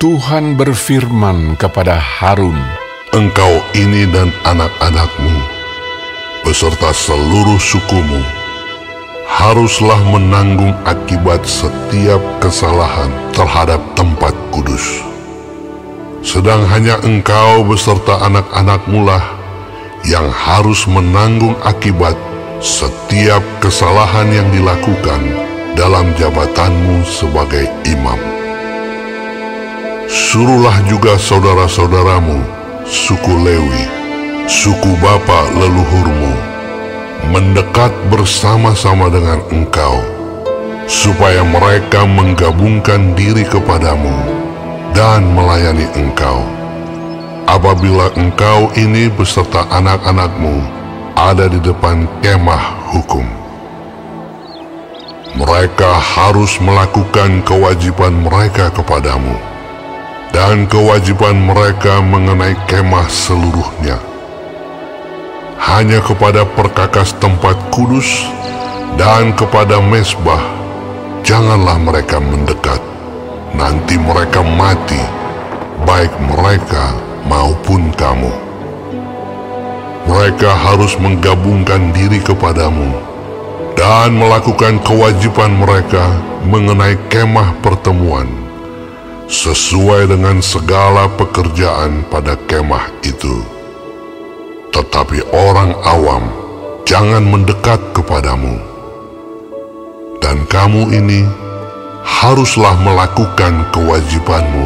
Tuhan berfirman kepada Harun, "Engkau ini dan anak-anakmu, beserta seluruh sukumu, haruslah menanggung akibat setiap kesalahan terhadap tempat kudus. Sedang hanya engkau beserta anak-anakmu lah yang harus menanggung akibat setiap kesalahan yang dilakukan dalam jabatanmu sebagai imam. Suruhlah juga saudara-saudaramu, suku Lewi, suku bapa leluhurmu, mendekat bersama-sama dengan engkau, supaya mereka menggabungkan diri kepadamu dan melayani engkau. Apabila engkau ini beserta anak-anakmu ada di depan kemah hukum, mereka harus melakukan kewajiban mereka kepadamu dan kewajiban mereka mengenai kemah seluruhnya. Hanya kepada perkakas tempat kudus dan kepada mezbah janganlah mereka mendekat, nanti mereka mati, baik mereka maupun kamu. Mereka harus menggabungkan diri kepadamu dan melakukan kewajiban mereka mengenai kemah pertemuan, sesuai dengan segala pekerjaan pada kemah itu. Tetapi orang awam jangan mendekat kepadamu. Dan kamu ini haruslah melakukan kewajibanmu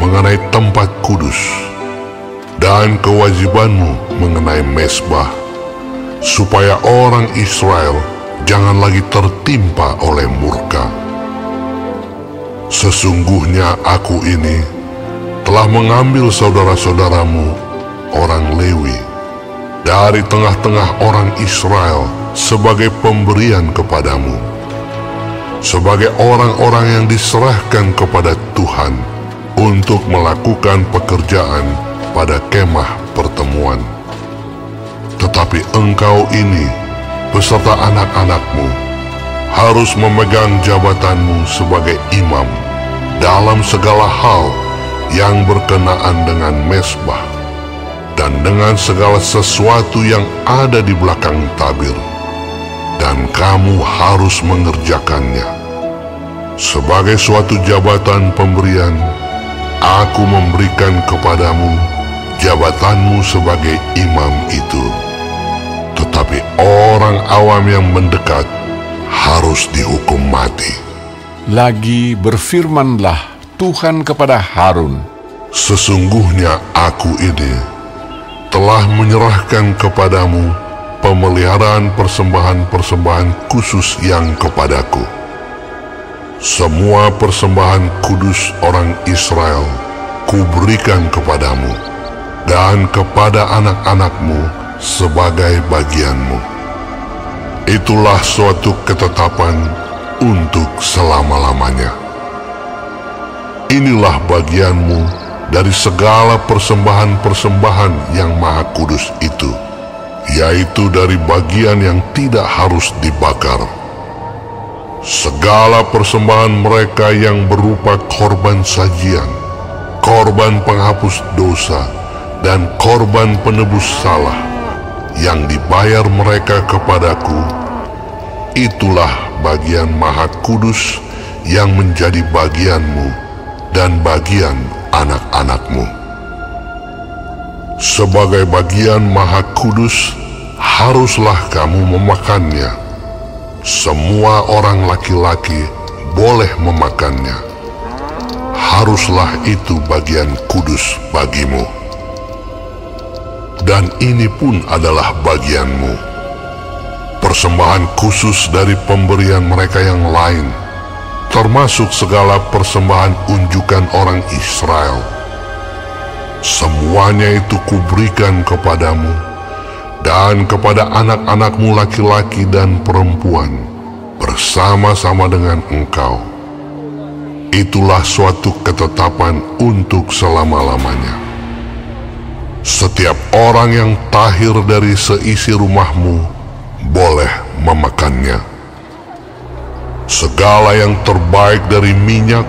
mengenai tempat kudus dan kewajibanmu mengenai mezbah, supaya orang Israel jangan lagi tertimpa oleh murka. Sesungguhnya aku ini telah mengambil saudara-saudaramu, orang Lewi, dari tengah-tengah orang Israel sebagai pemberian kepadamu, sebagai orang-orang yang diserahkan kepada Tuhan untuk melakukan pekerjaan pada kemah pertemuan. Tetapi engkau ini beserta anak-anakmu harus memegang jabatanmu sebagai imam dalam segala hal yang berkenaan dengan mezbah dan dengan segala sesuatu yang ada di belakang tabir, dan kamu harus mengerjakannya. Sebagai suatu jabatan pemberian, aku memberikan kepadamu jabatanmu sebagai imam itu. Tetapi orang awam yang mendekat harus dihukum mati." Lagi berfirmanlah Tuhan kepada Harun, "Sesungguhnya aku ini telah menyerahkan kepadamu pemeliharaan persembahan-persembahan khusus yang kepadaku. Semua persembahan kudus orang Israel kuberikan kepadamu dan kepada anak-anakmu sebagai bagianmu. Itulah suatu ketetapan untuk selama-lamanya. Inilah bagianmu dari segala persembahan-persembahan yang maha kudus itu, yaitu dari bagian yang tidak harus dibakar. Segala persembahan mereka yang berupa korban sajian, korban penghapus dosa, dan korban penebus salah yang dibayar mereka kepadaku, itulah bagian maha kudus yang menjadi bagianmu dan bagian anak-anakmu. Sebagai bagian maha kudus haruslah kamu memakannya. Semua orang laki-laki boleh memakannya. Haruslah itu bagian kudus bagimu. Dan ini pun adalah bagianmu, persembahan khusus dari pemberian mereka yang lain, termasuk segala persembahan unjukan orang Israel. Semuanya itu kuberikan kepadamu dan kepada anak-anakmu laki-laki dan perempuan bersama-sama dengan engkau. Itulah suatu ketetapan untuk selama-lamanya. Setiap orang yang tahir dari seisi rumahmu boleh memakannya. Segala yang terbaik dari minyak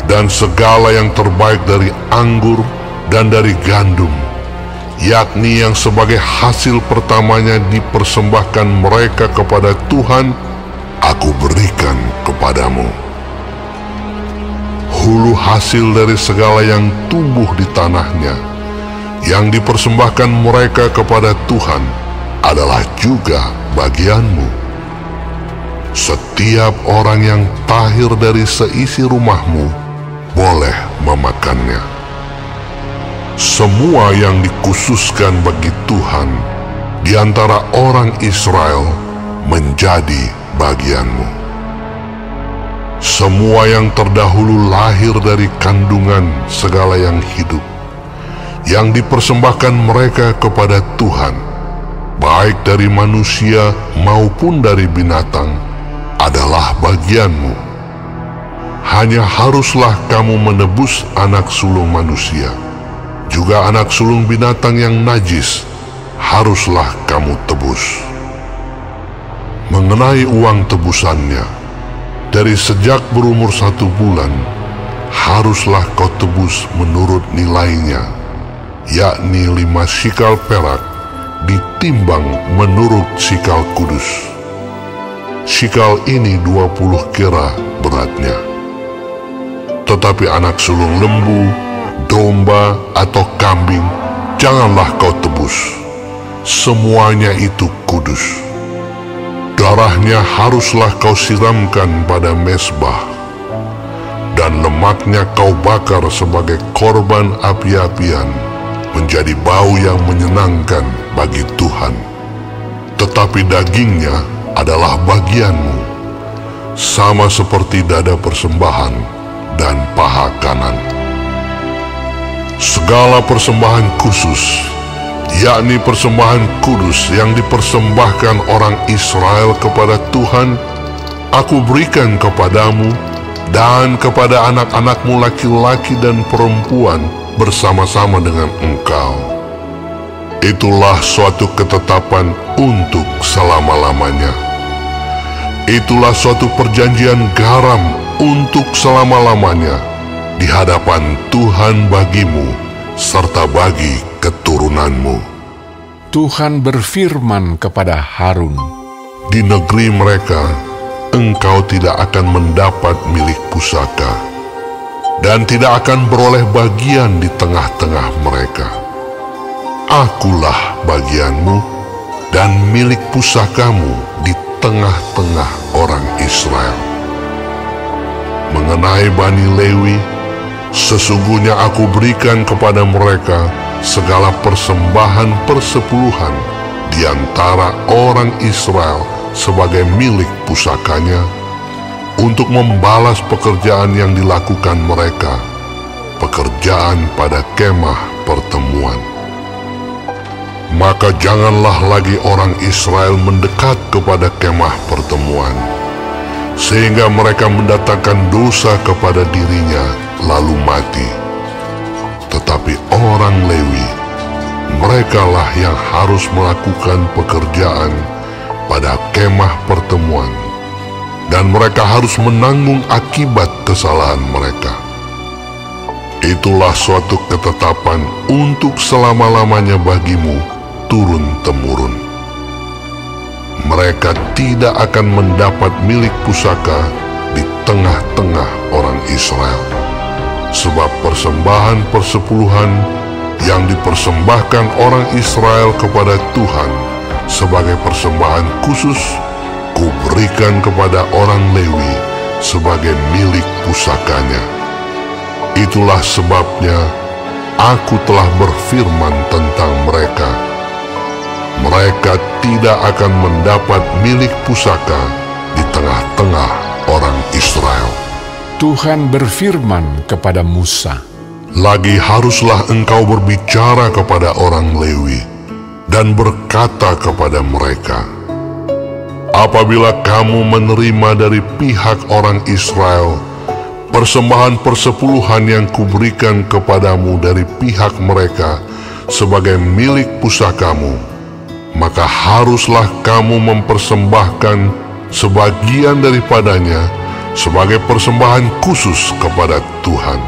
dan segala yang terbaik dari anggur dan dari gandum, yakni yang sebagai hasil pertamanya dipersembahkan mereka kepada Tuhan, aku berikan kepadamu. Hulu hasil dari segala yang tumbuh di tanahnya, yang dipersembahkan mereka kepada Tuhan, adalah juga bagianmu. Setiap orang yang tahir dari seisi rumahmu boleh memakannya. Semua yang dikhususkan bagi Tuhan di antara orang Israel menjadi bagianmu. Semua yang terdahulu lahir dari kandungan segala yang hidup, yang dipersembahkan mereka kepada Tuhan, baik dari manusia maupun dari binatang, adalah bagianmu. Hanya haruslah kamu menebus anak sulung manusia, juga anak sulung binatang yang najis haruslah kamu tebus. Mengenai uang tebusannya, dari sejak berumur 1 bulan, haruslah kau tebus menurut nilainya, yakni 5 sikal perak, ditimbang menurut sikal kudus. Sikal ini 20 kera beratnya. Tetapi anak sulung lembu, domba, atau kambing, janganlah kau tebus. Semuanya itu kudus. Darahnya haruslah kau siramkan pada mezbah, dan lemaknya kau bakar sebagai korban api-apian, menjadi bau yang menyenangkan bagi Tuhan. Tetapi dagingnya adalah bagianmu, sama seperti dada persembahan dan paha kanan. Segala persembahan khusus, yakni persembahan kudus yang dipersembahkan orang Israel kepada Tuhan, aku berikan kepadamu dan kepada anak-anakmu laki-laki dan perempuan bersama-sama dengan engkau. Itulah suatu ketetapan untuk selama-lamanya. Itulah suatu perjanjian garam untuk selama-lamanya di hadapan Tuhan bagimu serta bagi keturunanmu. Tuhan berfirman kepada Harun, di negeri mereka engkau tidak akan mendapat milik pusaka, dan tidak akan beroleh bagian di tengah-tengah mereka. Akulah bagianmu dan milik pusakamu di tengah-tengah orang Israel. Mengenai Bani Lewi, sesungguhnya aku berikan kepada mereka segala persembahan persepuluhan di antara orang Israel sebagai milik pusakanya, untuk membalas pekerjaan yang dilakukan mereka, pekerjaan pada kemah pertemuan. Maka janganlah lagi orang Israel mendekat kepada kemah pertemuan, sehingga mereka mendatangkan dosa kepada dirinya lalu mati. Tetapi orang Lewi, merekalah yang harus melakukan pekerjaan pada kemah pertemuan, dan mereka harus menanggung akibat kesalahan mereka. Itulah suatu ketetapan untuk selama-lamanya bagimu turun-temurun. Mereka tidak akan mendapat milik pusaka di tengah-tengah orang Israel, sebab persembahan persepuluhan yang dipersembahkan orang Israel kepada Tuhan sebagai persembahan khusus, kuberikan kepada orang Lewi sebagai milik pusakanya. Itulah sebabnya aku telah berfirman tentang mereka. Mereka tidak akan mendapat milik pusaka di tengah-tengah orang Israel. Tuhan berfirman kepada Musa, lagi haruslah engkau berbicara kepada orang Lewi dan berkata kepada mereka, apabila kamu menerima dari pihak orang Israel persembahan persepuluhan yang kuberikan kepadamu dari pihak mereka sebagai milik pusakamu, maka haruslah kamu mempersembahkan sebagian daripadanya sebagai persembahan khusus kepada Tuhan,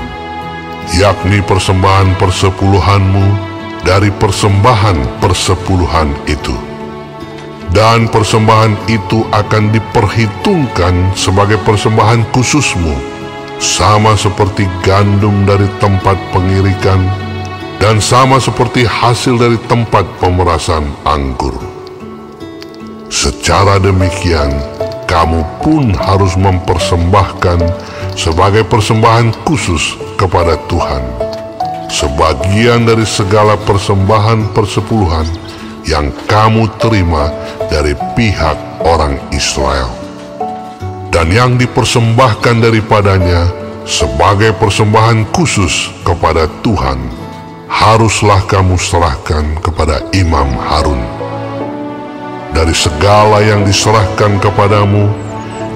yakni persembahan persepuluhanmu dari persembahan persepuluhan itu. Dan persembahan itu akan diperhitungkan sebagai persembahan khususmu, sama seperti gandum dari tempat pengirikan, dan sama seperti hasil dari tempat pemerasan anggur. Secara demikian, kamu pun harus mempersembahkan sebagai persembahan khusus kepada Tuhan, sebagian dari segala persembahan persepuluhan yang kamu terima dari pihak orang Israel, dan yang dipersembahkan daripadanya sebagai persembahan khusus kepada Tuhan, haruslah kamu serahkan kepada Imam Harun. Dari segala yang diserahkan kepadamu,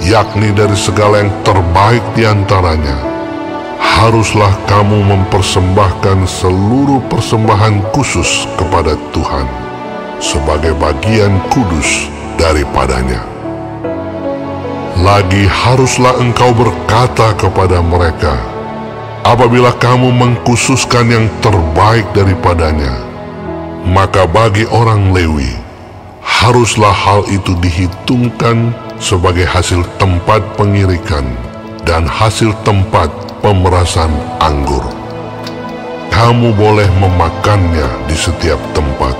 yakni dari segala yang terbaik di antaranya, haruslah kamu mempersembahkan seluruh persembahan khusus kepada Tuhan, sebagai bagian kudus daripadanya. Lagi haruslah engkau berkata kepada mereka, apabila kamu mengkhususkan yang terbaik daripadanya, maka bagi orang Lewi, haruslah hal itu dihitungkan sebagai hasil tempat pengirikan dan hasil tempat pemerasan anggur. Kamu boleh memakannya di setiap tempat,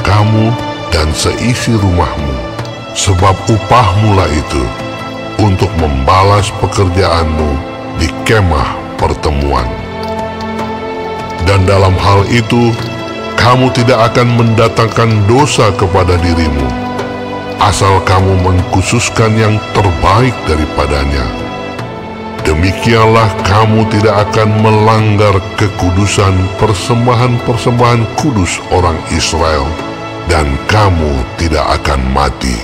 kamu dan seisi rumahmu, sebab upahmu lah itu untuk membalas pekerjaanmu di kemah pertemuan. Dan dalam hal itu, kamu tidak akan mendatangkan dosa kepada dirimu, asal kamu mengkhususkan yang terbaik daripadanya. Demikianlah kamu tidak akan melanggar kekudusan persembahan-persembahan kudus orang Israel, dan kamu tidak akan mati.